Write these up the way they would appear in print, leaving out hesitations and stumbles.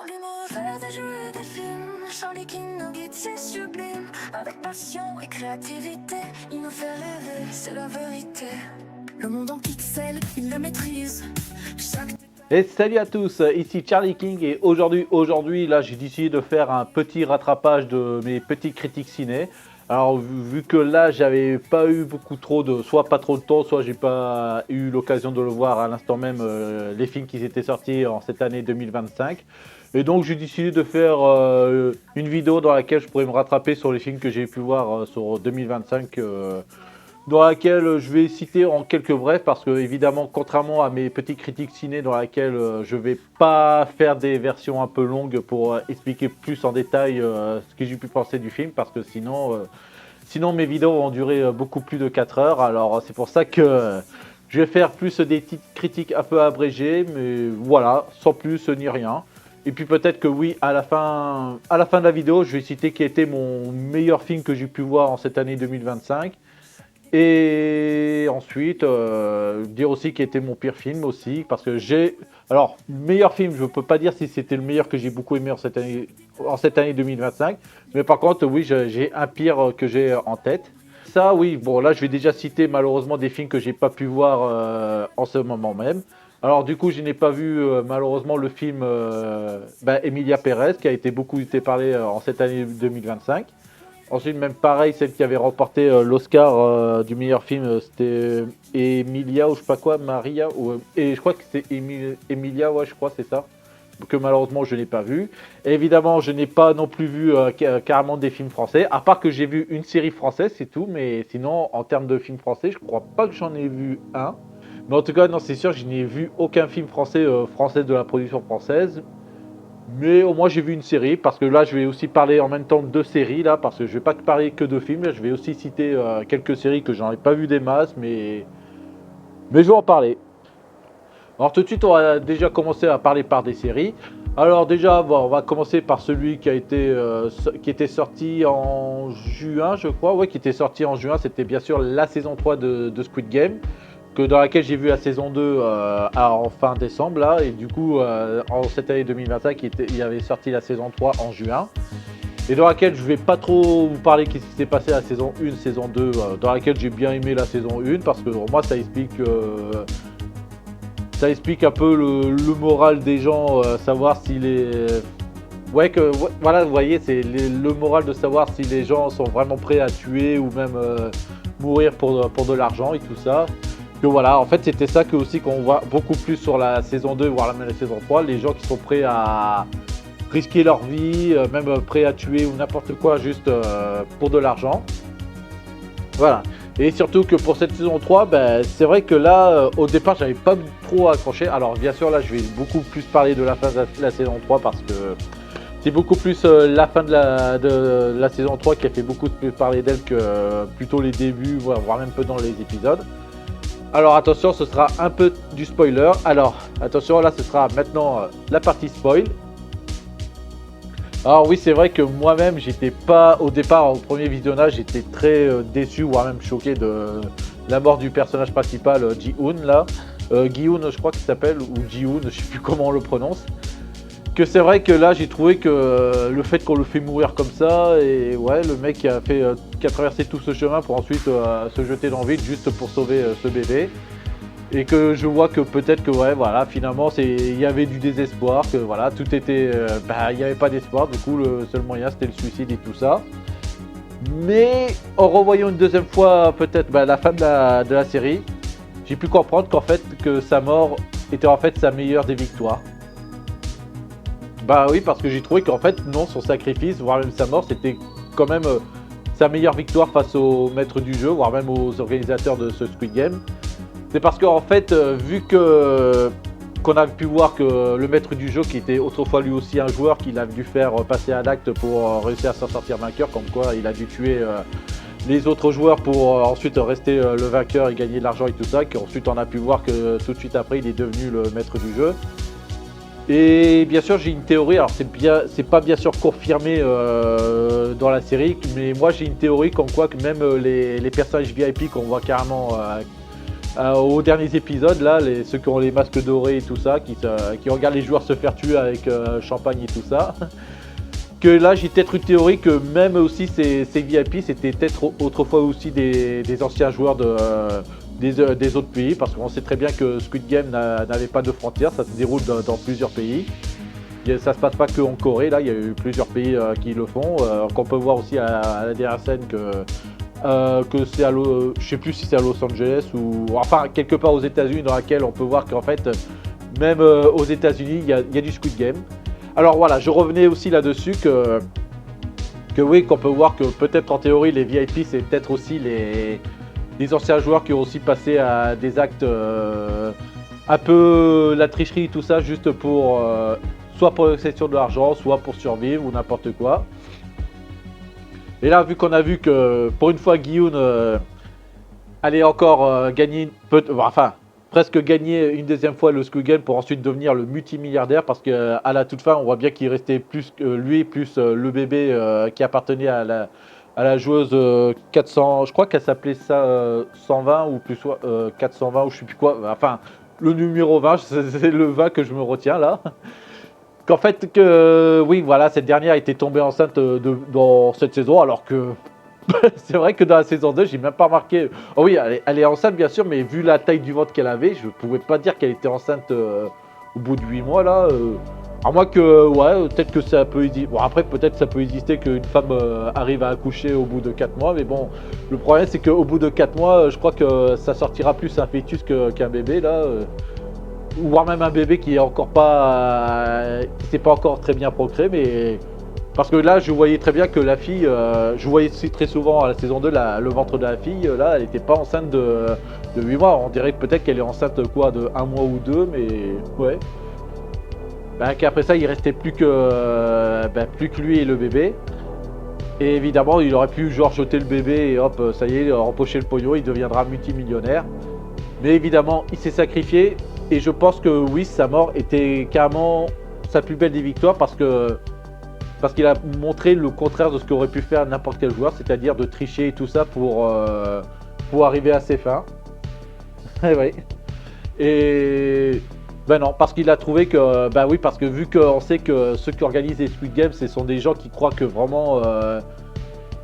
Dans l'univers des jeux et des films, Charlie King nos guide, c'est sublime. Avec passion et créativité, il nous fait rêver, c'est la vérité. Le monde en pixels, il le maîtrise. Chaque... Et salut à tous, ici Charlie King et aujourd'hui là j'ai décidé de faire un petit rattrapage de mes petites critiques ciné. Alors vu que là j'avais pas eu beaucoup trop de, soit pas trop de temps, soit j'ai pas eu l'occasion de le voir à l'instant même les films qui étaient sortis en cette année 2025. Et donc j'ai décidé de faire une vidéo dans laquelle je pourrais me rattraper sur les films que j'ai pu voir sur 2025. Dans laquelle je vais citer en quelques brefs parce que évidemment contrairement à mes petites critiques ciné dans laquelle je vais pas faire des versions un peu longues pour expliquer plus en détail ce que j'ai pu penser du film parce que sinon mes vidéos vont durer beaucoup plus de 4 heures. Alors c'est pour ça que je vais faire plus des petites critiques un peu abrégées, mais voilà, sans plus ni rien. Et puis peut-être que oui, à la fin de la vidéo, je vais citer qui était mon meilleur film que j'ai pu voir en cette année 2025. Et ensuite, dire aussi qu'il était mon pire film aussi, parce que j'ai... Alors, meilleur film, je ne peux pas dire si c'était le meilleur que j'ai beaucoup aimé en cette année 2025, mais par contre, oui, j'ai un pire que j'ai en tête. Ça, oui, bon, là, je vais déjà citer malheureusement des films que j'ai pas pu voir en ce moment même. Alors, du coup, je n'ai pas vu malheureusement le film Emilia Pérez, qui a été beaucoup été parlé en cette année 2025. Ensuite, même pareil, celle qui avait remporté l'Oscar du meilleur film, c'était Emilia ou je sais pas quoi, Maria, et je crois que c'était Emilia, ouais, je crois, c'est ça, que malheureusement je n'ai pas vu. Et évidemment, je n'ai pas non plus vu carrément des films français, à part que j'ai vu une série française, c'est tout, mais sinon, en termes de films français, je crois pas que j'en ai vu un. Mais en tout cas, non, c'est sûr, je n'ai vu aucun film français, français de la production française. Mais au moins j'ai vu une série, parce que là je vais aussi parler en même temps de deux séries, là, parce que je vais pas parler que de films, là, je vais aussi citer quelques séries que j'en ai pas vu des masses, mais je vais en parler. Alors tout de suite on va déjà commencer à parler par des séries. Alors déjà bon, on va commencer par celui qui était sorti en juin je crois, ouais qui était sorti en juin, c'était bien sûr la saison 3 de Squid Game. Dans laquelle j'ai vu la saison 2 en fin décembre là, et du coup en cette année 2025 il avait sorti la saison 3 en juin, et dans laquelle je vais pas trop vous parler qu'est-ce qui s'est passé à la saison 1, saison 2, dans laquelle j'ai bien aimé la saison 1 parce que pour moi ça explique un peu le moral des gens, savoir si les... voilà, vous voyez, c'est le moral de savoir si les gens sont vraiment prêts à tuer ou même mourir pour de l'argent et tout ça. Que voilà, en fait c'était ça que aussi qu'on voit beaucoup plus sur la saison 2, voire même la saison 3, les gens qui sont prêts à risquer leur vie, même prêts à tuer ou n'importe quoi juste pour de l'argent. Voilà. Et surtout que pour cette saison 3, ben, c'est vrai que là, au départ, j'avais pas trop accroché. Alors bien sûr, là, je vais beaucoup plus parler de la fin de la saison 3 parce que c'est beaucoup plus la fin de la saison 3 qui a fait beaucoup plus parler d'elle que plutôt les débuts, voire même peu dans les épisodes. Alors attention, ce sera un peu du spoiler. Alors attention, là ce sera maintenant la partie spoil. Alors oui, c'est vrai que moi-même j'étais pas au départ, au premier visionnage, j'étais très déçu, voire même choqué de la mort du personnage principal, Ji-hoon là. Gi-hoon je crois qu'il s'appelle, ou Ji-hoon, je sais plus comment on le prononce. Que c'est vrai que là j'ai trouvé que le fait qu'on le fait mourir comme ça, et ouais, le mec qui a traversé tout ce chemin pour ensuite se jeter dans le vide juste pour sauver ce bébé, et que je vois que peut-être que ouais voilà, finalement il y avait du désespoir, que voilà, tout était il n'y avait pas d'espoir, du coup le seul moyen c'était le suicide et tout ça. Mais en revoyant une deuxième fois peut-être la fin de la série, j'ai pu comprendre qu'en fait que sa mort était en fait sa meilleure des victoires. Bah oui, parce que j'ai trouvé qu'en fait, non, son sacrifice, voire même sa mort, c'était quand même sa meilleure victoire face au maître du jeu, voire même aux organisateurs de ce Squid Game. C'est parce qu'en fait, vu qu'on a pu voir que le maître du jeu, qui était autrefois lui aussi un joueur, qu'il a dû faire passer à l'acte pour réussir à s'en sortir vainqueur, comme quoi il a dû tuer les autres joueurs pour ensuite rester le vainqueur et gagner de l'argent et tout ça, qu'ensuite on a pu voir que tout de suite après, il est devenu le maître du jeu. Et bien sûr j'ai une théorie, alors c'est pas bien sûr confirmé dans la série, mais moi j'ai une théorie comme quoi que même les personnages VIP qu'on voit carrément aux derniers épisodes, là, ceux qui ont les masques dorés et tout ça, qui regardent les joueurs se faire tuer avec champagne et tout ça. Que là, j'ai peut-être une théorie que même aussi ces VIP, c'était peut-être autrefois aussi des anciens joueurs des autres pays, parce qu'on sait très bien que Squid Game n'avait pas de frontières, ça se déroule dans plusieurs pays. Ça se passe pas que en Corée, là, il y a eu plusieurs pays qui le font. Qu'on peut voir aussi à la dernière scène que c'est je sais plus si c'est à Los Angeles ou enfin quelque part aux États-Unis, dans laquelle on peut voir qu'en fait même aux États-Unis il y a du Squid Game. Alors voilà, je revenais aussi là-dessus que oui, qu'on peut voir que peut-être en théorie les VIP c'est peut-être aussi les anciens joueurs qui ont aussi passé à des actes un peu la tricherie tout ça, juste pour soit pour l'exception de l'argent, soit pour survivre ou n'importe quoi. Et là, vu qu'on a vu que pour une fois Gi-hun allait encore gagner, presque gagner une deuxième fois le Squid Game pour ensuite devenir le multimilliardaire, parce qu'à la toute fin, on voit bien qu'il restait plus que lui, plus le bébé qui appartenait à la joueuse 400, je crois qu'elle s'appelait ça 120 ou plus 420 ou je sais plus quoi, enfin le numéro 20, c'est le 20 que je me retiens là. Qu'en fait, oui, voilà, cette dernière était tombée enceinte dans cette saison, alors que c'est vrai que dans la saison 2, j'ai même pas remarqué. Oh oui, elle est enceinte, bien sûr, mais vu la taille du ventre qu'elle avait, je pouvais pas dire qu'elle était enceinte au bout de 8 mois, là. À moins que, ouais, peut-être que ça peut exister. Bon, après, peut-être ça peut exister qu'une femme arrive à accoucher au bout de 4 mois, mais bon, le problème, c'est qu'au bout de 4 mois, je crois que ça sortira plus un fœtus qu'un bébé, là. Voire même un bébé qui est encore pas, qui s'est pas encore très bien procréé, mais parce que là je voyais très bien que la fille, je voyais très souvent à la saison 2 le ventre de la fille, là elle n'était pas enceinte de 8 mois, on dirait peut-être qu'elle est enceinte quoi de 1 mois ou 2, mais ouais. Qu'après ça il restait plus que lui et le bébé, et évidemment il aurait pu genre jeter le bébé et hop ça y est, empocher le pognon, il deviendra multimillionnaire, mais évidemment il s'est sacrifié. Et je pense que oui, sa mort était carrément sa plus belle des victoires, parce qu'il a montré le contraire de ce qu'aurait pu faire n'importe quel joueur, c'est-à-dire de tricher et tout ça pour arriver à ses fins. Et oui. Et ben non, parce qu'il a trouvé que, ben oui, parce que vu qu'on sait que ceux qui organisent les Squid Games, ce sont des gens qui croient que vraiment,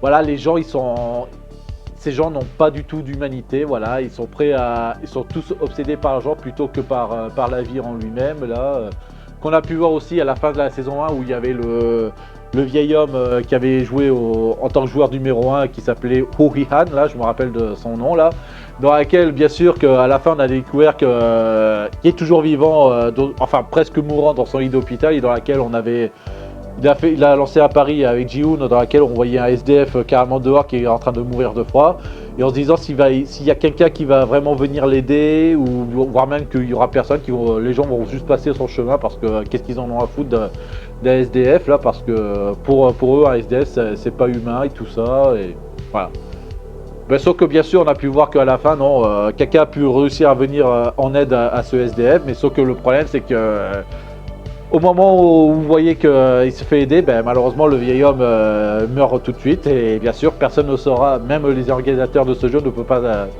voilà, les gens ces gens n'ont pas du tout d'humanité, voilà, ils sont tous obsédés par l'argent plutôt que par la vie en lui-même, là. Qu'on a pu voir aussi à la fin de la saison 1 où il y avait le vieil homme qui avait joué en tant que joueur numéro 1 qui s'appelait Ho Ri-han, là, je me rappelle de son nom, là, dans laquelle, bien sûr, qu'à la fin on a découvert qu'il est toujours vivant, enfin presque mourant dans son lit d'hôpital, et dans laquelle il a lancé à Paris avec Ji-hoon, dans laquelle on voyait un SDF carrément dehors qui est en train de mourir de froid, et en se disant s'il y a quelqu'un qui va vraiment venir l'aider, ou voire même qu'il y aura personne, les gens vont juste passer son chemin, parce que qu'est-ce qu'ils en ont à foutre d'un SDF là, parce que pour eux un SDF c'est pas humain et tout ça, et voilà. Sauf que bien sûr on a pu voir qu'à la fin non, quelqu'un a pu réussir à venir en aide à ce SDF, mais sauf que le problème c'est que au moment où vous voyez qu'il se fait aider, malheureusement le vieil homme meurt tout de suite, et bien sûr personne ne saura, même les organisateurs de ce jeu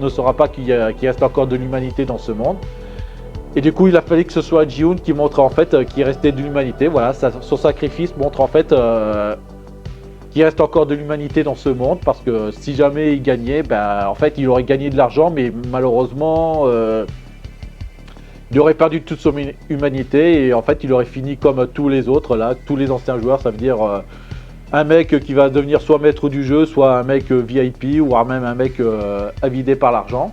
ne saura pas qu'il reste encore de l'humanité dans ce monde. Et du coup il a fallu que ce soit Ji-hoon qui montre en fait qu'il restait de l'humanité, voilà, son sacrifice montre en fait qu'il reste encore de l'humanité dans ce monde, parce que si jamais il gagnait, en fait il aurait gagné de l'argent, mais malheureusement il aurait perdu toute son humanité, et en fait il aurait fini comme tous les autres là, tous les anciens joueurs, ça veut dire un mec qui va devenir soit maître du jeu, soit un mec VIP, ou même un mec avidé par l'argent.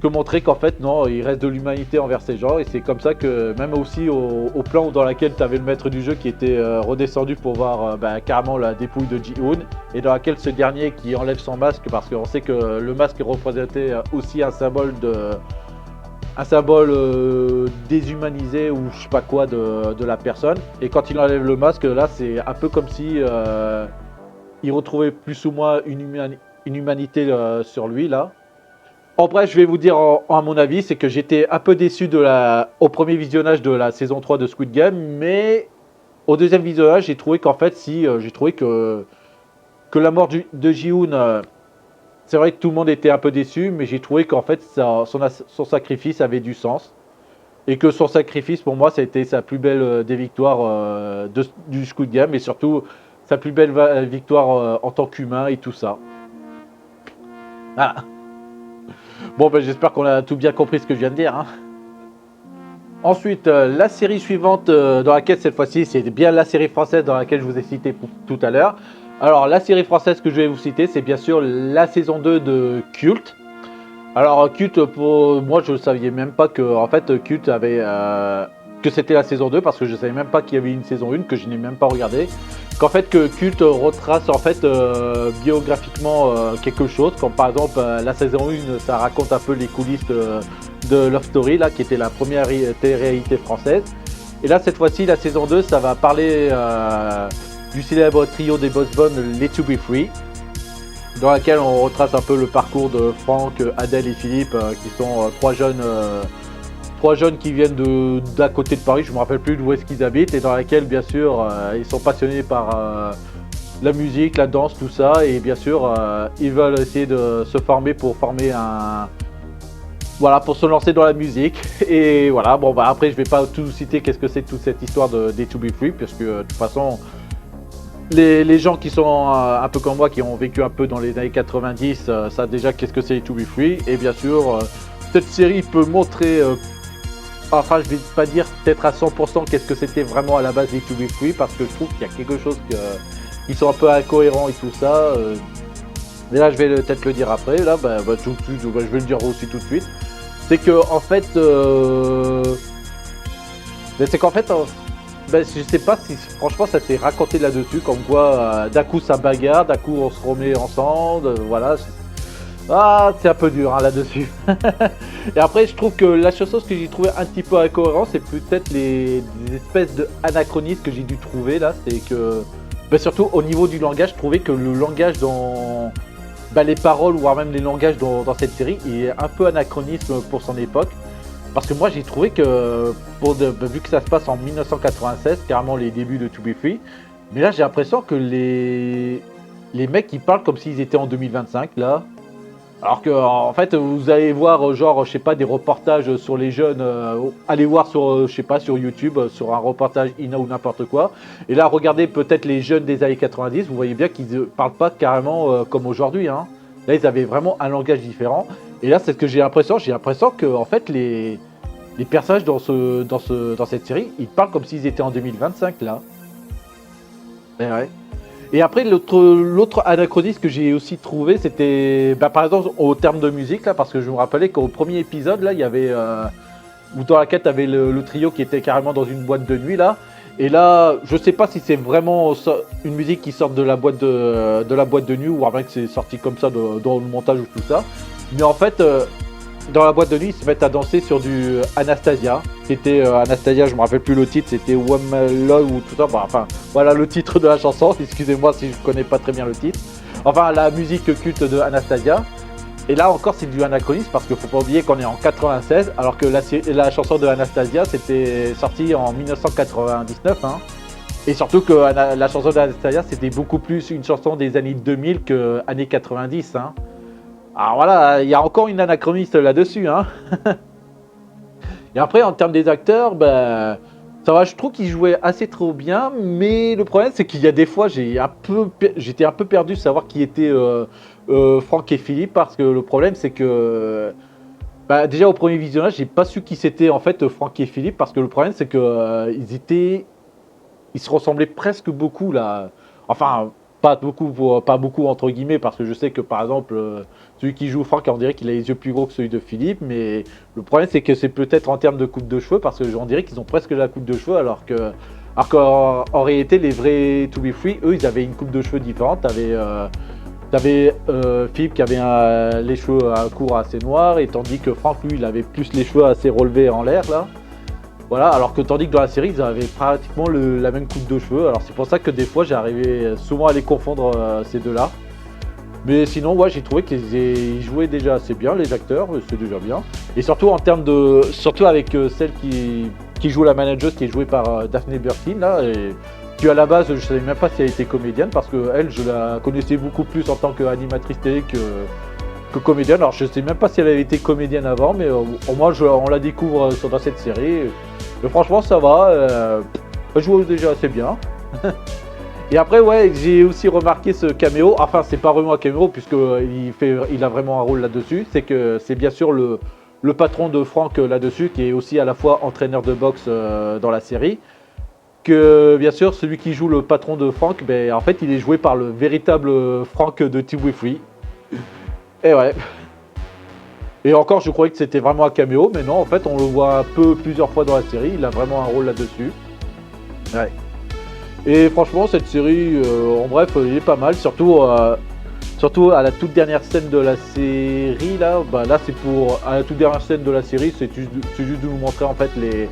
Que montrer qu'en fait non, il reste de l'humanité envers ces gens, et c'est comme ça que même aussi au plan dans lequel tu avais le maître du jeu qui était redescendu pour voir carrément la dépouille de Ji-hoon, et dans laquelle ce dernier qui enlève son masque, parce qu'on sait que le masque représentait aussi un symbole déshumanisé ou je sais pas quoi de la personne, et quand il enlève le masque là, c'est un peu comme si il retrouvait plus ou moins une humanité sur lui là. En bref, je vais vous dire à mon avis, c'est que j'étais un peu déçu au premier visionnage de la saison 3 de Squid Game, mais au deuxième visionnage, j'ai trouvé qu'en fait, j'ai trouvé que la mort de Ji-hoon c'est vrai que tout le monde était un peu déçu, mais j'ai trouvé qu'en fait son sacrifice avait du sens. Et que son sacrifice, pour moi, ça a été sa plus belle des victoires du Squid Game, et surtout sa plus belle victoire en tant qu'humain et tout ça. Voilà. Bon, ben, j'espère qu'on a tout bien compris ce que je viens de dire. Hein. Ensuite, la série suivante dans laquelle, cette fois-ci, c'est bien la série française dans laquelle je vous ai cité tout à l'heure. Alors, la série française que je vais vous citer, c'est bien sûr la saison 2 de Culte. Alors, Culte, pour moi, je ne savais même pas que, en fait, Culte avait... que c'était la saison 2, parce que je ne savais même pas qu'il y avait une saison 1, que je n'ai même pas regardé. Qu'en fait, que Culte retrace, en fait, biographiquement quelque chose, comme par exemple, la saison 1, ça raconte un peu les coulisses de Love Story, là, qui était la première télé-réalité française. Et là, cette fois-ci, la saison 2, ça va parler du célèbre trio des Boss Bones, les To Be Free, dans laquelle on retrace un peu le parcours de Franck, Adèle et Philippe, qui sont trois jeunes qui viennent d'à côté de Paris, je ne me rappelle plus d'où est-ce qu'ils habitent, et dans laquelle, bien sûr, ils sont passionnés par la musique, la danse, tout ça, et bien sûr, ils veulent essayer de se former pour former voilà, pour se lancer dans la musique. Et voilà, bon bah après je vais pas tout citer qu'est-ce que c'est toute cette histoire des To Be Free, parce que de toute façon les gens qui sont un peu comme moi, qui ont vécu un peu dans les années 90, savent déjà qu'est-ce que c'est les To Be Free. Et bien sûr cette série peut montrer enfin je vais pas dire peut-être à 100% qu'est-ce que c'était vraiment à la base les To Be Free, parce que je trouve qu'il y a quelque chose qui sont un peu incohérents et tout ça. Mais là je vais peut-être le dire après, là tout de suite, je vais le dire aussi tout de suite. C'est que en fait c'est qu'en fait je sais pas si franchement ça s'est raconté là-dessus, comme quoi d'un coup ça bagarre, d'un coup on se remet ensemble, voilà. C'est un peu dur hein, là-dessus. Et après je trouve que la chose que j'ai trouvé un petit peu incohérent, c'est peut-être les espèces d'anachronismes que j'ai dû trouver là. C'est que surtout au niveau du langage, je trouvais que le langage dans les paroles, voire même les langages dans cette série, est un peu anachronisme pour son époque. Parce que moi j'ai trouvé que, vu que ça se passe en 1996, carrément les débuts de To Be Free, mais là j'ai l'impression que les mecs ils parlent comme s'ils étaient en 2025 là. Alors que en fait vous allez voir genre je sais pas des reportages sur les jeunes, allez voir sur je sais pas sur YouTube sur un reportage Ina ou n'importe quoi. Et là regardez peut-être les jeunes des années 90, vous voyez bien qu'ils ne parlent pas carrément comme aujourd'hui. Hein. Là ils avaient vraiment un langage différent. Et là c'est ce que j'ai l'impression que en fait les personnages dans cette série ils parlent comme s'ils étaient en 2025 là. Et ouais. Et après, l'autre anachronisme que j'ai aussi trouvé, c'était par exemple au terme de musique, là, parce que je me rappelais qu'au premier épisode, là, il y avait dans laquelle tu avais le trio qui était carrément dans une boîte de nuit, là. Et là, je sais pas si c'est vraiment une musique qui sort de la boîte de nuit, ou bien que c'est sorti comme ça dans le montage ou tout ça. Mais en fait, dans la boîte de nuit, ils se mettent à danser sur du Anastasia. C'était Anastasia, je me rappelle plus le titre, c'était One My Love ou tout ça. Enfin, voilà le titre de la chanson. Excusez-moi si je connais pas très bien le titre. Enfin, la musique culte de Anastasia. Et là encore, c'est du anachronisme parce qu'il faut pas oublier qu'on est en 96, alors que la chanson de Anastasia, c'était sorti en 1999. Hein. Et surtout que la chanson d'Anastasia, c'était beaucoup plus une chanson des années 2000 que années 90. Hein. Alors voilà, il y a encore une anachroniste là-dessus. Hein. Et après, en termes des acteurs, ça va, je trouve qu'ils jouaient assez trop bien. Mais le problème, c'est qu'il y a des fois, j'étais un peu perdu de savoir qui était Franck et Philippe. Parce que le problème, c'est que déjà au premier visionnage, j'ai pas su qui c'était en fait Franck et Philippe. Parce que le problème, c'est que ils se ressemblaient presque beaucoup là. Enfin, pas beaucoup entre guillemets, parce que je sais que par exemple, celui qui joue Franck, on dirait qu'il a les yeux plus gros que celui de Philippe, mais le problème c'est que c'est peut-être en termes de coupe de cheveux, parce que on dirait qu'ils ont presque la coupe de cheveux, alors qu'en réalité, les vrais To Be Free, eux, ils avaient une coupe de cheveux différente. T'avais Philippe qui avait les cheveux courts assez noirs, et tandis que Franck, lui, il avait plus les cheveux assez relevés en l'air là. Voilà, alors que tandis que dans la série, ils avaient pratiquement la même coupe de cheveux. Alors c'est pour ça que des fois, j'arrivais souvent à les confondre ces deux-là. Mais sinon, ouais, j'ai trouvé qu'ils jouaient déjà assez bien, les acteurs, c'est déjà bien. Et surtout en termes de, surtout avec celle qui joue la manageuse, qui est jouée par Daphne Burkin là, et qui à la base, je savais même pas si elle était comédienne, parce que elle, je la connaissais beaucoup plus en tant qu'animatrice télé que comédienne. Alors je sais même pas si elle avait été comédienne avant, mais au moins on la découvre dans cette série. Mais franchement ça va, elle joue déjà assez bien. Et après ouais, j'ai aussi remarqué ce caméo, enfin c'est pas vraiment un caméo puisque il a vraiment un rôle là-dessus, c'est que c'est bien sûr le patron de Frank là-dessus qui est aussi à la fois entraîneur de boxe dans la série. Que bien sûr celui qui joue le patron de Frank, ben, en fait il est joué par le véritable Frank de TV Free. Et ouais. Et encore je croyais que c'était vraiment un caméo, mais non en fait on le voit un peu plusieurs fois dans la série, il a vraiment un rôle là-dessus. Ouais. Et franchement cette série, en bref, elle est pas mal, surtout à la toute dernière scène de la série là, bah là c'est pour à la toute dernière scène de la série, c'est juste de nous montrer en fait les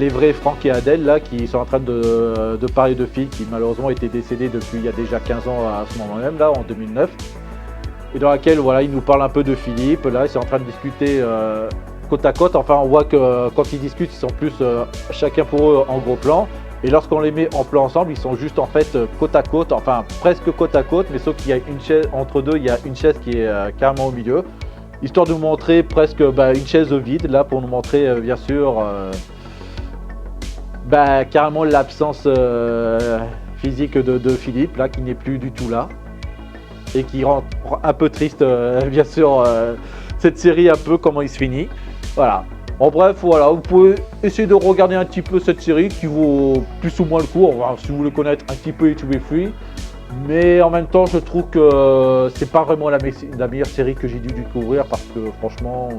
vrais Frank et Adèle là qui sont en train de parler de filles qui malheureusement étaient décédées depuis il y a déjà 15 ans à ce moment même là, en 2009. Et dans laquelle voilà, ils nous parlent un peu de Philippe, là ils sont en train de discuter côte à côte, enfin on voit que quand ils discutent ils sont plus chacun pour eux en gros plan. Et lorsqu'on les met en plan ensemble, ils sont juste en fait côte à côte, enfin presque côte à côte, mais sauf qu'il y a une chaise, entre deux il y a une chaise qui est carrément au milieu. Histoire de nous montrer presque une chaise vide là pour nous montrer bien sûr carrément l'absence physique de Philippe là qui n'est plus du tout là et qui rend un peu triste bien sûr cette série un peu comment il se finit. Voilà. En bref voilà, vous pouvez essayer de regarder un petit peu cette série qui vaut plus ou moins le coup, enfin, si vous voulez connaître un petit peu TV Free. Mais en même temps je trouve que c'est pas vraiment la meilleure série que j'ai dû découvrir parce que franchement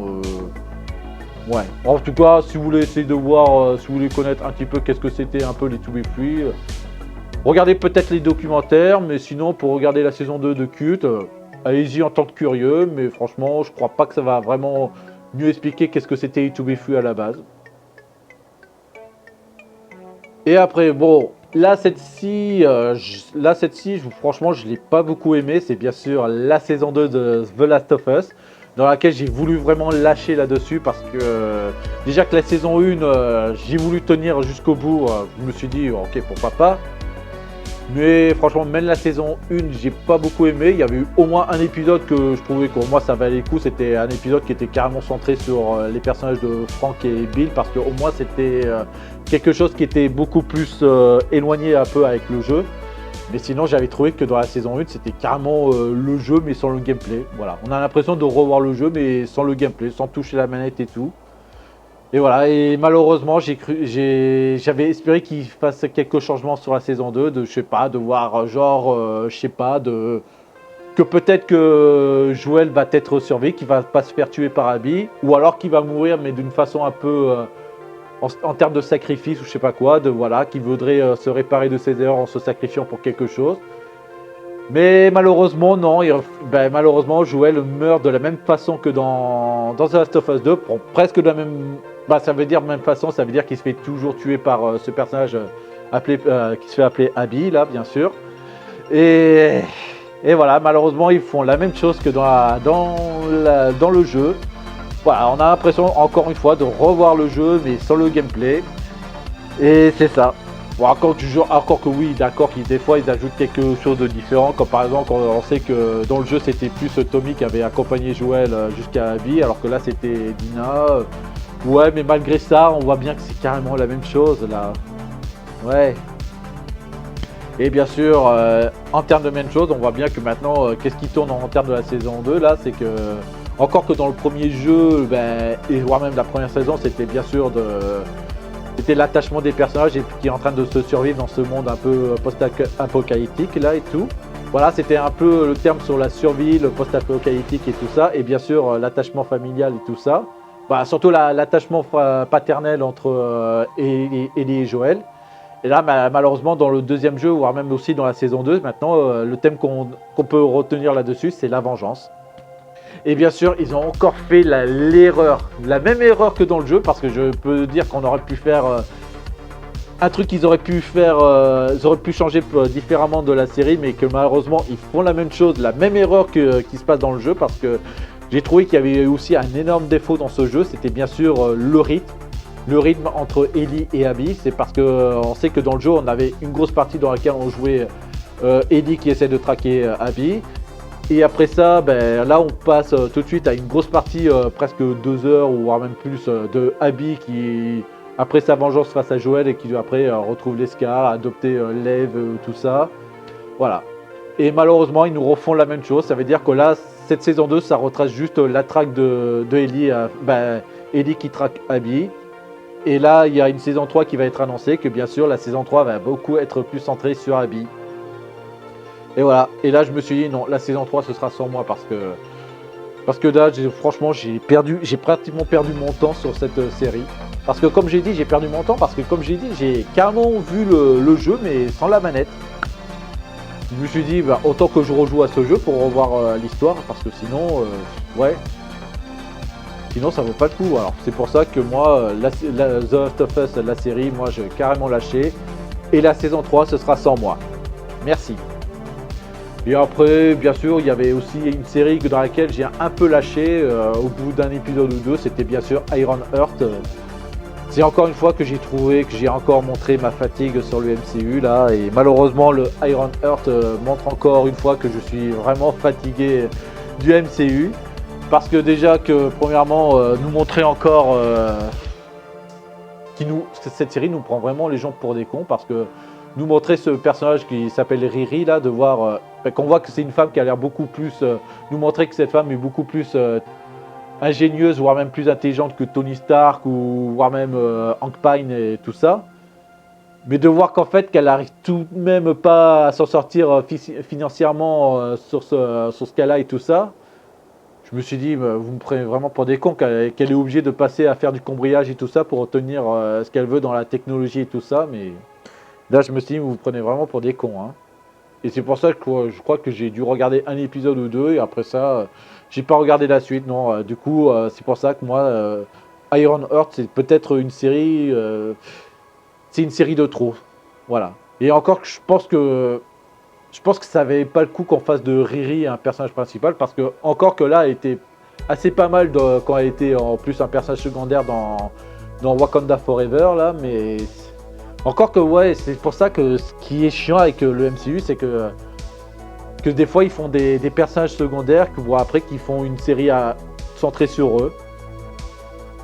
ouais, en tout cas, si vous voulez essayer de voir, si vous voulez connaître un petit peu qu'est-ce que c'était un peu les TV Free, regardez peut-être les documentaires, mais sinon pour regarder la saison 2 de Cut, allez-y en tant que curieux, mais franchement, je crois pas que ça va vraiment mieux expliquer qu'est-ce que c'était les TV Free à la base. Et après, bon, là cette-ci, franchement, je l'ai pas beaucoup aimé, c'est bien sûr la saison 2 de The Last of Us. Dans laquelle j'ai voulu vraiment lâcher là-dessus parce que déjà que la saison 1, j'ai voulu tenir jusqu'au bout, je me suis dit ok pourquoi pas. Mais franchement même la saison 1 j'ai pas beaucoup aimé, il y avait eu au moins un épisode que je trouvais que moi ça valait le coup, c'était un épisode qui était carrément centré sur les personnages de Frank et Bill parce qu'au moins c'était quelque chose qui était beaucoup plus éloigné un peu avec le jeu. Mais sinon j'avais trouvé que dans la saison 1 c'était carrément le jeu mais sans le gameplay. Voilà, on a l'impression de revoir le jeu mais sans le gameplay, sans toucher la manette et tout. Et voilà, et malheureusement j'avais espéré qu'il fasse quelques changements sur la saison 2, de je sais pas, de voir genre je sais pas, que peut-être que Joel va être survécu, qu'il va pas se faire tuer par Abby, ou alors qu'il va mourir mais d'une façon un peu en termes de sacrifice ou je sais pas quoi, voilà, qui voudrait se réparer de ses erreurs en se sacrifiant pour quelque chose. Mais malheureusement non, malheureusement Joel meurt de la même façon que dans The Last of Us 2, presque de la même, ça veut dire même façon, ça veut dire qu'il se fait toujours tuer par ce personnage qui se fait appeler Abby là bien sûr. Et voilà, malheureusement ils font la même chose que dans le jeu. Voilà, on a l'impression encore une fois de revoir le jeu mais sans le gameplay. Et c'est ça. Bon, encore que oui, d'accord, des fois ils ajoutent quelque chose de différent, comme par exemple on sait que dans le jeu c'était plus Tommy qui avait accompagné Joel jusqu'à Abby, alors que là c'était Dina. Ouais, mais malgré ça, on voit bien que c'est carrément la même chose là. Ouais. Et bien sûr, en termes de même chose, on voit bien que maintenant, qu'est-ce qui tourne en termes de la saison 2 là, c'est que encore que dans le premier jeu, et voire même la première saison, c'était bien sûr c'était l'attachement des personnages et qui est en train de se survivre dans ce monde un peu post-apocalyptique là et tout. Voilà, c'était un peu le terme sur la survie, le post-apocalyptique et tout ça, et bien sûr l'attachement familial et tout ça. Surtout l'attachement paternel entre Ellie et Joel. Et là, malheureusement, dans le deuxième jeu, voire même aussi dans la saison 2, maintenant, le thème qu'on peut retenir là-dessus, c'est la vengeance. Et bien sûr, ils ont encore fait l'erreur, la même erreur que dans le jeu, parce que je peux dire qu'on aurait pu faire un truc qu'ils auraient pu faire, ils auraient pu changer différemment de la série, mais que malheureusement, ils font la même chose, la même erreur qui se passe dans le jeu, parce que j'ai trouvé qu'il y avait aussi un énorme défaut dans ce jeu, c'était bien sûr le rythme. Le rythme entre Ellie et Abby, c'est parce qu'on sait que dans le jeu, on avait une grosse partie dans laquelle on jouait Ellie qui essaie de traquer Abby. Et après ça, ben, là on passe tout de suite à une grosse partie, presque 2 heures ou voire même plus, de Abby qui, après sa vengeance face à Joel et qui après retrouve les Scars, adopter Lev, tout ça. Voilà. Et malheureusement, ils nous refont la même chose. Ça veut dire que là, cette saison 2, ça retrace juste la traque de Ellie, Ellie qui traque Abby. Et là, il y a une saison 3 qui va être annoncée, que bien sûr, la saison 3 va beaucoup être plus centrée sur Abby. Et voilà. Et là, je me suis dit, non, la saison 3, ce sera sans moi parce que là, franchement, j'ai pratiquement perdu mon temps sur cette série. Parce que comme j'ai dit, j'ai perdu mon temps parce que comme j'ai dit, j'ai carrément vu le jeu, mais sans la manette. Je me suis dit, bah, autant que je rejoue à ce jeu pour revoir l'histoire, parce que sinon, ouais, sinon ça vaut pas le coup. Alors c'est pour ça que moi, The Last of Us, la série, moi j'ai carrément lâché. Et la saison 3, ce sera sans moi. Merci. Et après, bien sûr, il y avait aussi une série dans laquelle j'ai un peu lâché au bout d'un épisode ou deux, c'était bien sûr Iron Heart. C'est encore une fois que j'ai trouvé que j'ai encore montré ma fatigue sur le MCU là, et malheureusement le Iron Heart montre encore une fois que je suis vraiment fatigué du MCU, parce que déjà que premièrement nous montrer encore cette série nous prend vraiment les gens pour des cons, parce que nous montrer ce personnage qui s'appelle Riri là, de voir qu'on voit que c'est une femme qui a l'air beaucoup plus, nous montrer que cette femme est beaucoup plus ingénieuse, voire même plus intelligente que Tony Stark ou voire même Hank Pym et tout ça, mais de voir qu'en fait qu'elle arrive tout de même pas à s'en sortir financièrement sur ce cas-là et tout ça, je me suis dit, vous me prenez vraiment pour des cons, qu'elle est obligée de passer à faire du cambriolage et tout ça pour obtenir ce qu'elle veut dans la technologie et tout ça, mais là je me suis dit, vous me prenez vraiment pour des cons, hein. Et c'est pour ça que je crois que j'ai dû regarder un épisode ou deux, et après ça, j'ai pas regardé la suite. Non, du coup, c'est pour ça que moi, Iron Heart, c'est peut-être une série, c'est une série de trop. Voilà. Et encore que je pense que ça avait pas le coup qu'on fasse de Riri un personnage principal, parce que encore que là, elle était assez pas mal quand elle était en plus un personnage secondaire dans Wakanda Forever là, mais encore que ouais, c'est pour ça que ce qui est chiant avec le MCU, c'est que des fois ils font des personnages secondaires que voient après qu'ils font une série centrée sur eux.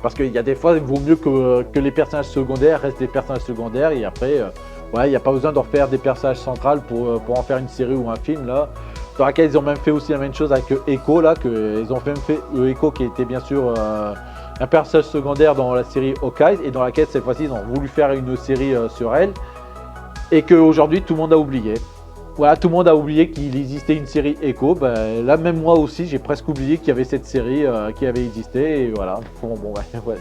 Parce qu'il y a des fois, il vaut mieux que les personnages secondaires restent des personnages secondaires, et après, ouais, il n'y a pas besoin d'en faire des personnages centrales pour en faire une série ou un film là. Dans laquelle ils ont même fait aussi la même chose avec Echo là, ils ont même fait Echo qui était bien sûr un personnage secondaire dans la série Hawkeye, et dans laquelle cette fois-ci ils ont voulu faire une série sur elle, et qu'aujourd'hui tout le monde a oublié. Voilà, tout le monde a oublié qu'il existait une série Echo. Ben, là même moi aussi j'ai presque oublié qu'il y avait cette série qui avait existé, et voilà. Bon ouais.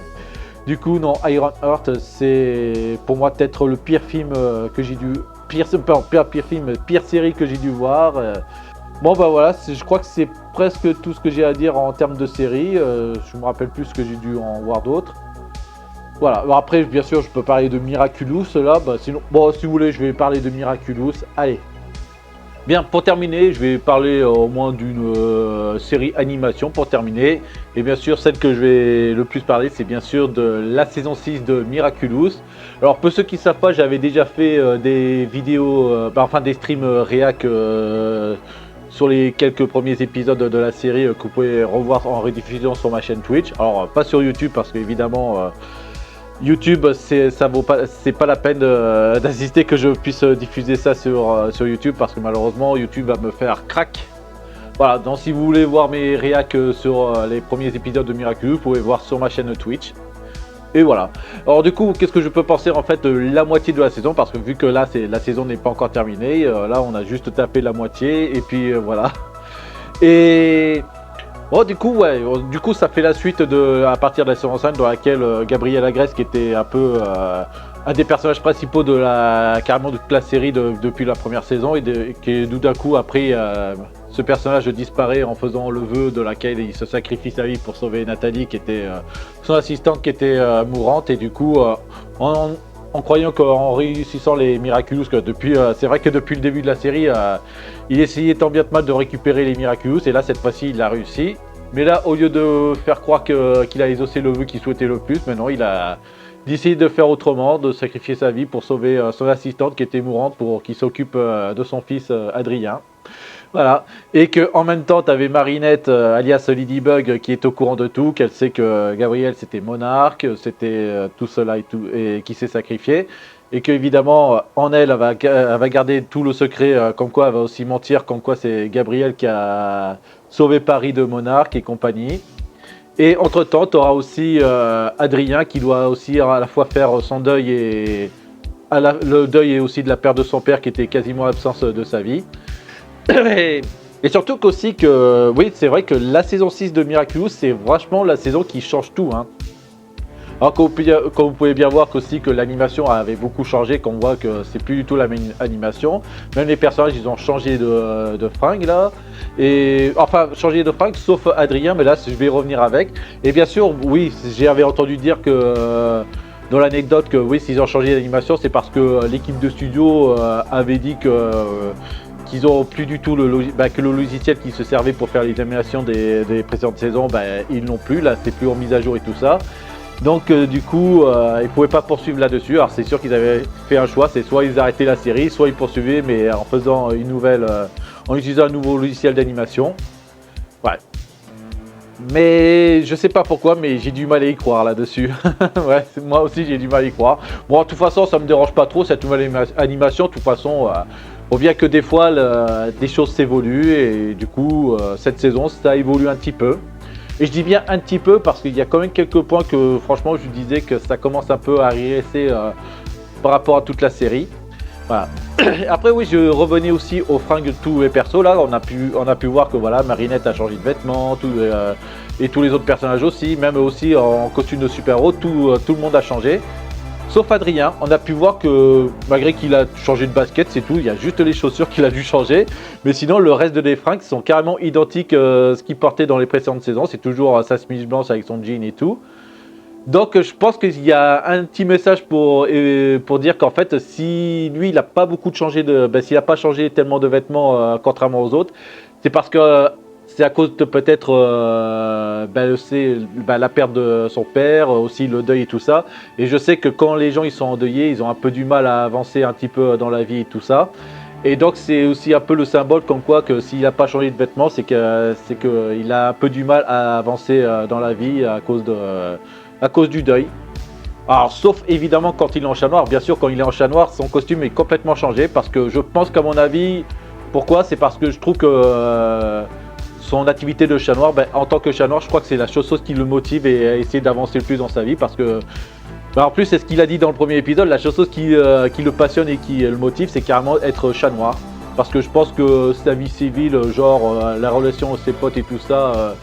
Du coup non, Iron Heart c'est pour moi peut-être le pire film que j'ai dû... Pire série que j'ai dû voir. Bon bah voilà, je crois que c'est presque tout ce que j'ai à dire en termes de série. Je me rappelle plus ce que j'ai dû en voir d'autres. Voilà, alors après bien sûr je peux parler de Miraculous là, bah, sinon, bon si vous voulez je vais parler de Miraculous, allez. Bien, pour terminer, je vais parler au moins d'une série animation pour terminer. Et bien sûr, celle que je vais le plus parler, c'est bien sûr de la saison 6 de Miraculous. Alors pour ceux qui ne savent pas, j'avais déjà fait des vidéos, enfin des streams réac sur les quelques premiers épisodes de la série que vous pouvez revoir en rediffusion sur ma chaîne Twitch. Alors pas sur YouTube parce qu'évidemment YouTube c'est pas la peine d'insister que je puisse diffuser ça sur YouTube, parce que malheureusement YouTube va me faire crack. Voilà, donc si vous voulez voir mes réacs sur les premiers épisodes de Miraculous, vous pouvez voir sur ma chaîne Twitch. Et voilà. Alors du coup, qu'est-ce que je peux penser en fait de la moitié de la saison, parce que vu que là la saison n'est pas encore terminée, là on a juste tapé la moitié et puis voilà. Et bon, du coup, ouais, ça fait la suite à partir de la saison 5, dans laquelle Gabriel Agreste, qui était un peu un des personnages principaux carrément de toute la série depuis la première saison, et qui tout d'un coup après ce personnage disparaît en faisant le vœu de laquelle il se sacrifie sa vie pour sauver Nathalie, qui était son assistante, qui était mourante, et du coup en croyant qu'en réussissant les Miraculous, que depuis c'est vrai que depuis le début de la série il essayait tant bien que mal de récupérer les Miraculous, et là cette fois-ci il a réussi. Mais là, au lieu de faire croire qu'il a exaucé le vœu qu'il souhaitait le plus, maintenant il a décidé de faire autrement, de sacrifier sa vie pour sauver son assistante qui était mourante, pour qu'il s'occupe de son fils Adrien. Voilà. Et que en même temps, tu avais Marinette, alias Ladybug, qui est au courant de tout, qu'elle sait que Gabriel c'était monarque, c'était tout cela et tout, et qui s'est sacrifié. Et que évidemment, en elle, elle va garder tout le secret, comme quoi elle va aussi mentir, comme quoi c'est Gabriel qui a sauvé Paris de monarque et compagnie. Et entre-temps, tu auras aussi Adrien qui doit aussi à la fois faire son deuil et le deuil et aussi de la perte de son père qui était quasiment absent de sa vie. Et surtout qu'aussi que, oui, c'est vrai que la saison 6 de Miraculous, c'est vachement la saison qui change tout. Hein. Alors comme vous pouvez bien voir qu'aussi que l'animation avait beaucoup changé, qu'on voit que c'est plus du tout la même animation. Même les personnages, ils ont changé de fringue là. Et enfin, changé de fringue, sauf Adrien, mais là, je vais y revenir avec. Et bien sûr, oui, j'avais entendu dire que dans l'anecdote que oui, s'ils ont changé d'animation, c'est parce que l'équipe de studio avait dit que qu'ils ont plus du tout que le logiciel qui se servait pour faire les animations des précédentes saisons, ils l'ont plus. Là, c'est plus en mise à jour et tout ça. Donc du coup, ils ne pouvaient pas poursuivre là-dessus. Alors c'est sûr qu'ils avaient fait un choix, c'est soit ils arrêtaient la série, soit ils poursuivaient, mais en faisant une nouvelle, en utilisant un nouveau logiciel d'animation. Ouais. Mais je sais pas pourquoi, mais j'ai du mal à y croire là-dessus. Ouais, moi aussi j'ai du mal à y croire. Bon, de toute façon, ça me dérange pas trop cette nouvelle animation. De toute façon, on vient que des fois, des choses s'évoluent et du coup, cette saison, ça évolue un petit peu. Et je dis bien un petit peu parce qu'il y a quand même quelques points que franchement je disais que ça commence un peu à régresser par rapport à toute la série. Voilà. Après oui, je revenais aussi aux fringues de tous les persos. Là, on a pu voir que voilà, Marinette a changé de vêtements, et tous les autres personnages aussi, même aussi en costume de super-héros, tout le monde a changé. Sauf Adrien, on a pu voir que malgré qu'il a changé de basket, c'est tout, il y a juste les chaussures qu'il a dû changer. Mais sinon, le reste de les fringues sont carrément identiques à ce qu'il portait dans les précédentes saisons. C'est toujours sa chemise blanche avec son jean et tout. Donc je pense qu'il y a un petit message pour dire qu'en fait, si lui, il n'a pas beaucoup changé s'il n'a pas changé tellement de vêtements contrairement aux autres, c'est parce que c'est à cause de peut-être la perte de son père, aussi le deuil et tout ça. Et je sais que quand les gens ils sont endeuillés, ils ont un peu du mal à avancer un petit peu dans la vie et tout ça. Et donc c'est aussi un peu le symbole comme quoi que s'il n'a pas changé de vêtements, c'est qu'il a un peu du mal à avancer dans la vie à cause du deuil. Alors sauf évidemment quand il est en chat noir. Bien sûr, quand il est en chat noir, son costume est complètement changé parce que je pense qu'à mon avis, pourquoi? C'est parce que je trouve que son activité de chat noir, en tant que chat noir, je crois que c'est la chose qui le motive et à essayer d'avancer le plus dans sa vie parce que, en plus, c'est ce qu'il a dit dans le premier épisode, la chose qui le passionne et qui le motive, c'est carrément être chat noir. Parce que je pense que sa vie civile, genre la relation avec ses potes et tout ça,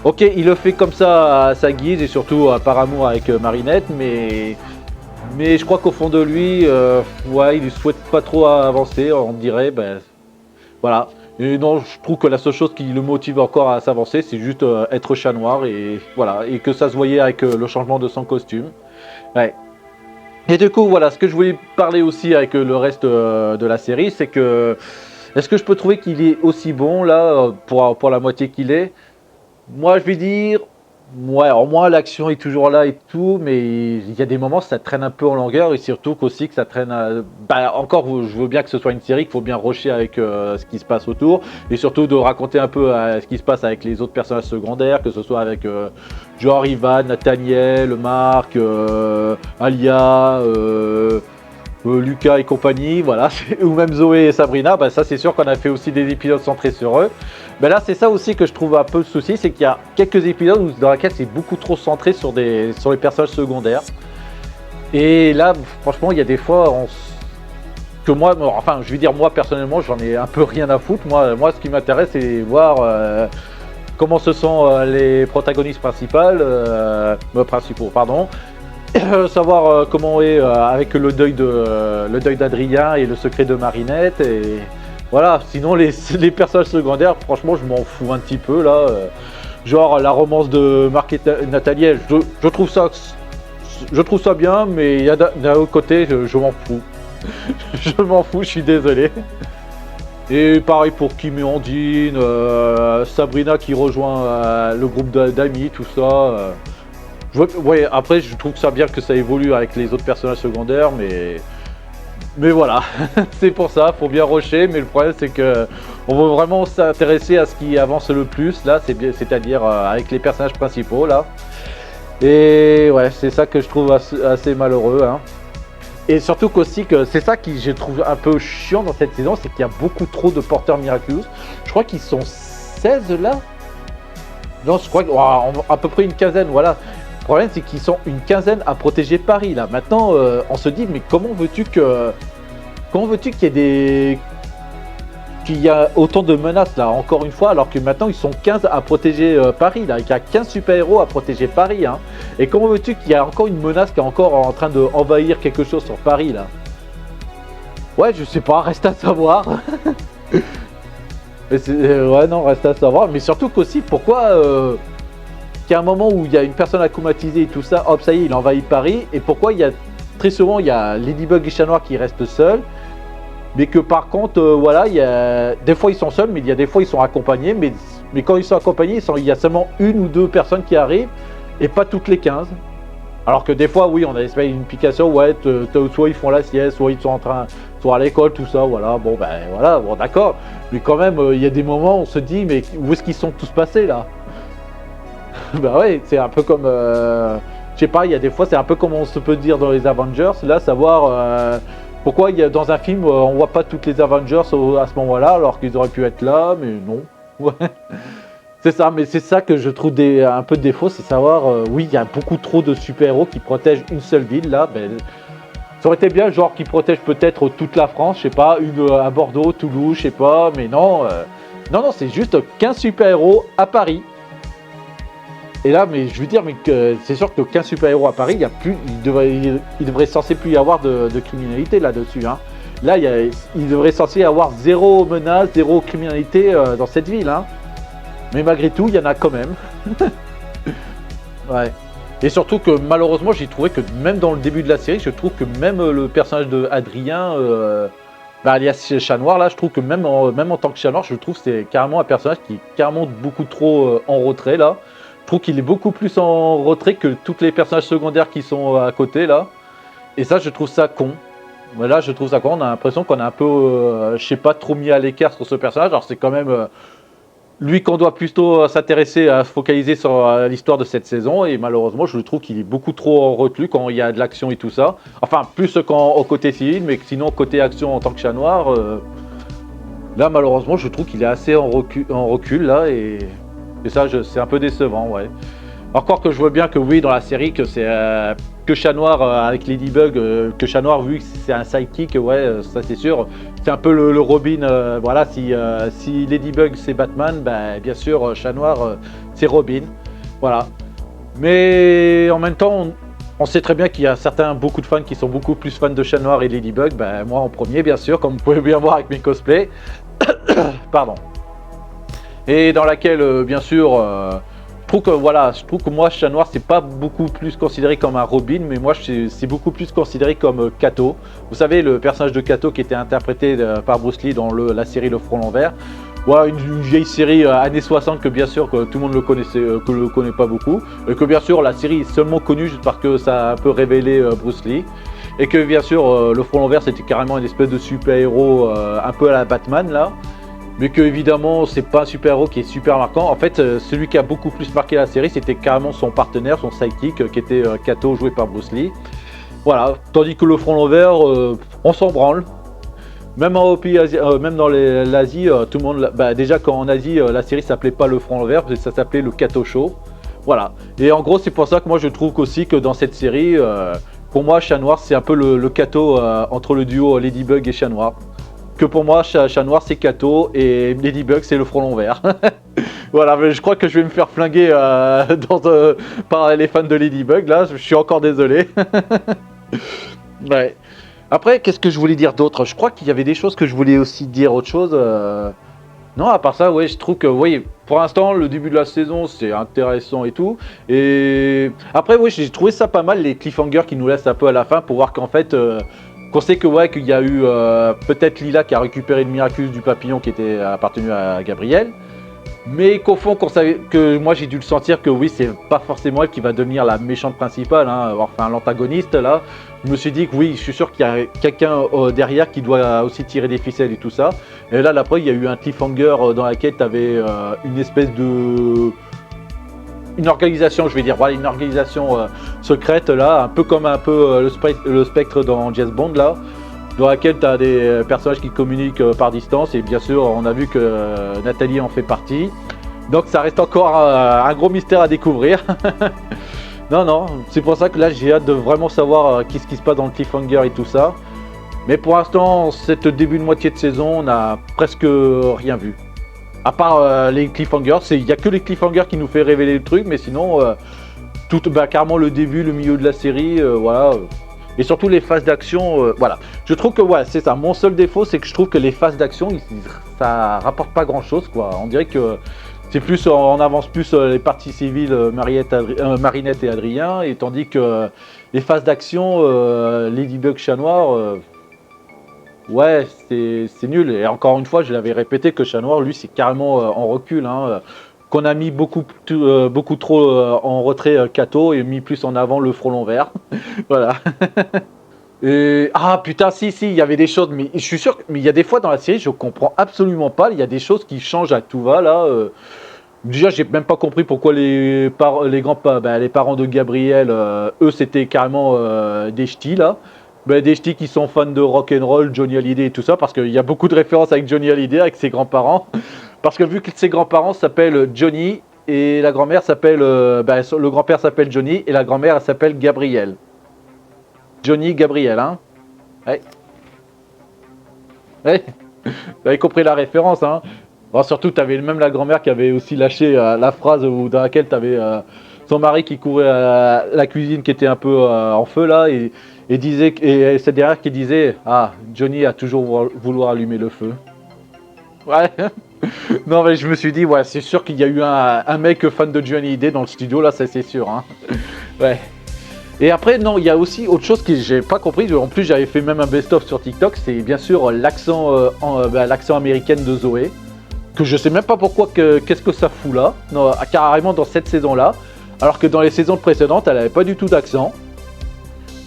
ok, il le fait comme ça à sa guise et surtout par amour avec Marinette, mais je crois qu'au fond de lui, ouais, il ne souhaite pas trop avancer, on dirait, voilà. Et non, je trouve que la seule chose qui le motive encore à s'avancer, c'est juste être chat noir et voilà, et que ça se voyait avec le changement de son costume. Ouais. Et du coup, voilà, ce que je voulais parler aussi avec le reste de la série, c'est que est-ce que je peux trouver qu'il est aussi bon là pour la moitié qu'il est? Moi, je vais dire, ouais, alors moi, l'action est toujours là et tout, mais il y a des moments, ça traîne un peu en longueur et surtout qu'aussi que ça traîne. Encore, je veux bien que ce soit une série, qu'il faut bien rusher avec ce qui se passe autour et surtout de raconter un peu ce qui se passe avec les autres personnages secondaires, que ce soit avec genre Ivan, Nathaniel, Marc, Alia. Lucas et compagnie, voilà, ou même Zoé et Sabrina, ça c'est sûr qu'on a fait aussi des épisodes centrés sur eux. Là c'est ça aussi que je trouve un peu le souci, c'est qu'il y a quelques épisodes dans lesquels c'est beaucoup trop centré sur les personnages secondaires. Et là franchement il y a des fois que moi, enfin je vais dire moi personnellement j'en ai un peu rien à foutre. Moi ce qui m'intéresse c'est voir comment se sont les protagonistes principaux, pardon. Savoir comment est avec le deuil d'Adrien et le secret de Marinette et voilà. Sinon les personnages secondaires, franchement je m'en fous un petit peu là. Genre la romance de Marc et Nathaniel, je trouve ça bien, mais d'un autre côté je m'en fous. Je m'en fous, je suis désolé. Et pareil pour Kim et Ondine, Sabrina qui rejoint le groupe d'amis, tout ça. Ouais, après je trouve ça bien que ça évolue avec les autres personnages secondaires, mais Mais voilà, c'est pour ça, faut bien rusher, mais le problème c'est que on veut vraiment s'intéresser à ce qui avance le plus là, c'est-à-dire avec les personnages principaux là. Et ouais, c'est ça que je trouve assez malheureux, hein. Et surtout qu'aussi que c'est ça qui je trouve un peu chiant dans cette saison, c'est qu'il y a beaucoup trop de porteurs miraculous. Je crois qu'ils sont 16 là. Non, je crois à peu près une quinzaine, voilà. Le problème c'est qu'ils sont une quinzaine à protéger Paris là. Maintenant, on se dit mais comment veux-tu qu'il y ait qu'il y a autant de menaces là, encore une fois, alors que maintenant ils sont 15 à protéger Paris là, il y a 15 super-héros à protéger Paris, hein. Et comment veux-tu qu'il y a encore une menace qui est encore en train d'envahir quelque chose sur Paris là? Ouais, je sais pas, reste à savoir. Mais ouais, non, reste à savoir, mais surtout qu'aussi, pourquoi qu'il y a un moment où il y a une personne acclimatisée et tout ça, hop, ça y est, il envahit Paris, et pourquoi il y a, très souvent, il y a Ladybug et Chat Noir qui restent seuls, mais que par contre, voilà, il y a, des fois ils sont seuls, mais il y a des fois ils sont accompagnés, mais quand ils sont accompagnés, il y a seulement une ou deux personnes qui arrivent, et pas toutes les 15. Alors que des fois, oui, on a une pication, ouais, soit ils font la sieste, soit ils sont soit à l'école, tout ça, voilà, bon, ben voilà, bon, d'accord. Mais quand même, il y a des moments où on se dit, mais où est-ce qu'ils sont tous passés là? Bah ouais, c'est un peu comme, je sais pas, il y a des fois, c'est un peu comme on se peut dire dans les Avengers, là, savoir pourquoi dans un film, on voit pas toutes les Avengers à ce moment-là, alors qu'ils auraient pu être là, mais non. Ouais. C'est ça, mais c'est ça que je trouve un peu de défaut, c'est savoir, oui, il y a beaucoup trop de super-héros qui protègent une seule ville, là, ben, ça aurait été bien, genre, qui protègent peut-être toute la France, je sais pas, à Bordeaux, Toulouse, je sais pas, mais non, non, c'est juste 15 super-héros à Paris. Et là, mais je veux dire, mais c'est sûr que 15 super-héros à Paris, il devrait censé plus y avoir de criminalité là-dessus, hein. Là, il devrait censé y avoir zéro menace, zéro criminalité dans cette ville, hein. Mais malgré tout, il y en a quand même. Ouais. Et surtout que malheureusement, j'ai trouvé que même dans le début de la série, je trouve que même le personnage de Adrien, alias Chat Noir, là, je trouve que même en tant que Chat Noir, je trouve que c'est carrément un personnage qui est carrément beaucoup trop en retrait, là. Je trouve qu'il est beaucoup plus en retrait que tous les personnages secondaires qui sont à côté, là. Et ça, je trouve ça con. Là, je trouve ça con. On a l'impression qu'on a un peu, je sais pas, trop mis à l'écart sur ce personnage. Alors, c'est quand même... lui qu'on doit plutôt s'intéresser à se focaliser sur l'histoire de cette saison, et malheureusement je trouve qu'il est beaucoup trop en reclus quand il y a de l'action et tout ça. Enfin plus au côté civil, mais sinon côté action en tant que Chat Noir, là malheureusement je trouve qu'il est assez en recul là, et ça c'est un peu décevant, ouais. Encore que je vois bien que oui, dans la série, que c'est que Chat Noir avec Ladybug, que Chat Noir, vu que c'est un sidekick, ouais, ça c'est sûr. C'est un peu le Robin, voilà, si Ladybug c'est Batman, ben, bien sûr, Chat Noir c'est Robin. Voilà. Mais en même temps, on sait très bien qu'il y a beaucoup de fans qui sont beaucoup plus fans de Chat Noir et Ladybug, ben, moi en premier, bien sûr, comme vous pouvez bien voir avec mes cosplays. Pardon. Et dans laquelle, bien sûr... je trouve que moi, Chat Noir, c'est pas beaucoup plus considéré comme un Robin, mais moi, c'est beaucoup plus considéré comme Kato. Vous savez, le personnage de Kato qui était interprété par Bruce Lee dans la série Le Front l'envers. Ouais, une vieille série années 60 que bien sûr que tout le monde le connaissait, que le connaît pas beaucoup. Et que bien sûr, la série est seulement connue juste parce que ça a un peu révélé Bruce Lee. Et que bien sûr, Le Front l'envers, c'était carrément une espèce de super-héros un peu à la Batman, là. Mais que évidemment c'est pas un super-héros qui est super marquant. En fait, celui qui a beaucoup plus marqué la série, c'était carrément son partenaire, son sidekick, qui était Kato, joué par Bruce Lee. Voilà, tandis que le Front l'envers, on s'en branle. Même en pays même dans l'Asie, tout le monde... Bah, déjà en Asie, la série s'appelait pas le Front l'envers, ça s'appelait le Kato Show. Voilà. Et en gros, c'est pour ça que moi je trouve aussi que dans cette série, pour moi, Chat Noir, c'est un peu le Kato entre le duo Ladybug et Chat Noir. Que pour moi, Chat Noir c'est Kato et Ladybug c'est le Front l'envers. Voilà, mais je crois que je vais me faire flinguer par les fans de Ladybug, là, je suis encore désolé. Ouais. Après, qu'est-ce que je voulais dire d'autre? Je crois qu'il y avait des choses que je voulais aussi dire autre chose. Non, à part ça, ouais, je trouve que, oui, pour l'instant, le début de la saison, c'est intéressant et tout. Et après, oui, j'ai trouvé ça pas mal, les cliffhangers qui nous laissent un peu à la fin pour voir qu'en fait... qu'on sait que ouais, qu'il y a eu peut-être Lila qui a récupéré le Miraculous du papillon qui était appartenu à Gabriel. Mais qu'au fond, que moi j'ai dû le sentir que oui, c'est pas forcément elle qui va devenir la méchante principale, hein, enfin l'antagoniste là. Je me suis dit que oui, je suis sûr qu'il y a quelqu'un derrière qui doit aussi tirer des ficelles et tout ça. Et là, après, il y a eu un cliffhanger dans laquelle tu avais une espèce de... Une organisation, je vais dire, voilà, une organisation secrète là, un peu comme le spectre dans James Bond là, dans laquelle tu as des personnages qui communiquent par distance, et bien sûr on a vu que Nathalie en fait partie, donc ça reste encore un gros mystère à découvrir. Non, c'est pour ça que là j'ai hâte de vraiment savoir qu'est-ce qui se passe dans le cliffhanger et tout ça, mais pour l'instant, cette début de moitié de saison, on n'a presque rien vu. À part les cliffhangers, il n'y a que les cliffhangers qui nous fait révéler le truc, mais sinon, carrément le début, le milieu de la série, voilà. Et surtout les phases d'action, voilà. Je trouve que, ouais, c'est ça. Mon seul défaut, c'est que je trouve que les phases d'action, ça rapporte pas grand-chose, quoi. On dirait que c'est plus, on avance plus les parties civiles, Marinette et Adrien, et tandis que les phases d'action, Ladybug, Chat Noir... ouais, c'est nul. Et encore une fois, je l'avais répété que Chat Noir, lui, c'est carrément en recul. Hein, qu'on a mis beaucoup trop en retrait Kato et mis plus en avant le frelon vert. Voilà. Et, ah putain, si, il y avait des choses, mais je suis sûr, mais il y a des fois dans la série, je comprends absolument pas. Il y a des choses qui changent à tout va là. Déjà, j'ai même pas compris pourquoi les parents de Gabriel, eux, c'était carrément des ch'tis là. Des ch'tis qui sont fans de rock'n'roll, Johnny Hallyday et tout ça, parce qu'il y a beaucoup de références avec Johnny Hallyday, avec ses grands-parents. Parce que vu que ses grands-parents s'appellent Johnny, et la grand-mère s'appelle... le grand-père s'appelle Johnny, et la grand-mère, elle s'appelle Gabriel. Johnny Gabriel, hein. Ouais. Ouais. Vous avez compris la référence, hein. Bon, surtout, tu avais même la grand-mère qui avait aussi lâché la phrase dans laquelle tu avais son mari qui courait à la cuisine qui était un peu en feu, là, et disait, et c'est derrière qui disait « Ah, Johnny a toujours vouloir allumer le feu. » Ouais. Non, mais je me suis dit, ouais, c'est sûr qu'il y a eu un mec fan de Johnny Hallyday dans le studio, là, ça c'est sûr. Hein. Ouais. Et après, non, il y a aussi autre chose que j'ai pas compris. En plus, j'avais fait même un best-of sur TikTok, c'est bien sûr l'accent américain de Zoé. Que je sais même pas pourquoi, qu'est-ce que ça fout là, non, carrément dans cette saison-là. Alors que dans les saisons précédentes, elle avait pas du tout d'accent.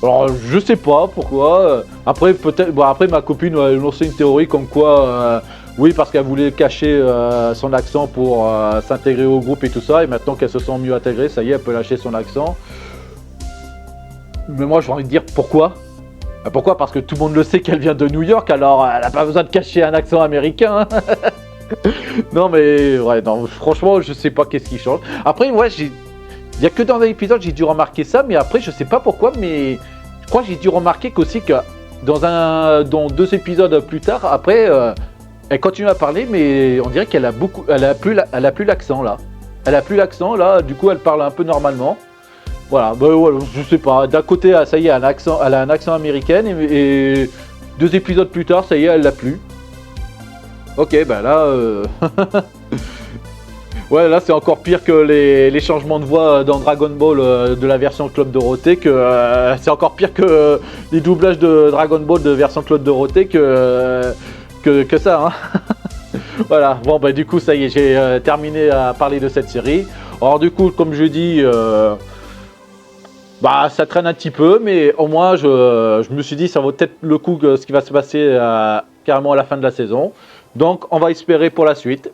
Alors je sais pas pourquoi. Après peut-être, bon, après ma copine a lancé une théorie comme quoi, oui parce qu'elle voulait cacher son accent pour s'intégrer au groupe et tout ça, et maintenant qu'elle se sent mieux intégrée, ça y est, elle peut lâcher son accent. Mais moi j'ai envie de dire pourquoi. Pourquoi? Parce que tout le monde le sait qu'elle vient de New York, alors elle a pas besoin de cacher un accent américain. Hein. Non mais ouais, non, franchement je sais pas qu'est-ce qui change. Après ouais, il y a que dans un épisode j'ai dû remarquer ça, mais après je sais pas pourquoi, mais je crois que j'ai dû remarquer qu'aussi que dans 2 épisodes plus tard, après elle continue à parler, mais on dirait qu'elle a plus l'accent là. Elle a plus l'accent là, du coup elle parle un peu normalement. Voilà, bah ouais, je sais pas. D'un côté, ça y est, elle a un accent américain, et 2 épisodes plus tard, ça y est, elle l'a plus. Ok, bah là, ouais, là c'est encore pire que les changements de voix dans Dragon Ball de la version Club Dorothée, que c'est encore pire que les doublages de Dragon Ball de version Club Dorothée que ça. Hein. Voilà, bon bah du coup ça y est, j'ai terminé à parler de cette série. Alors du coup, comme je dis, bah ça traîne un petit peu, mais au moins je me suis dit ça vaut peut-être le coup ce qui va se passer carrément à la fin de la saison. Donc on va espérer pour la suite.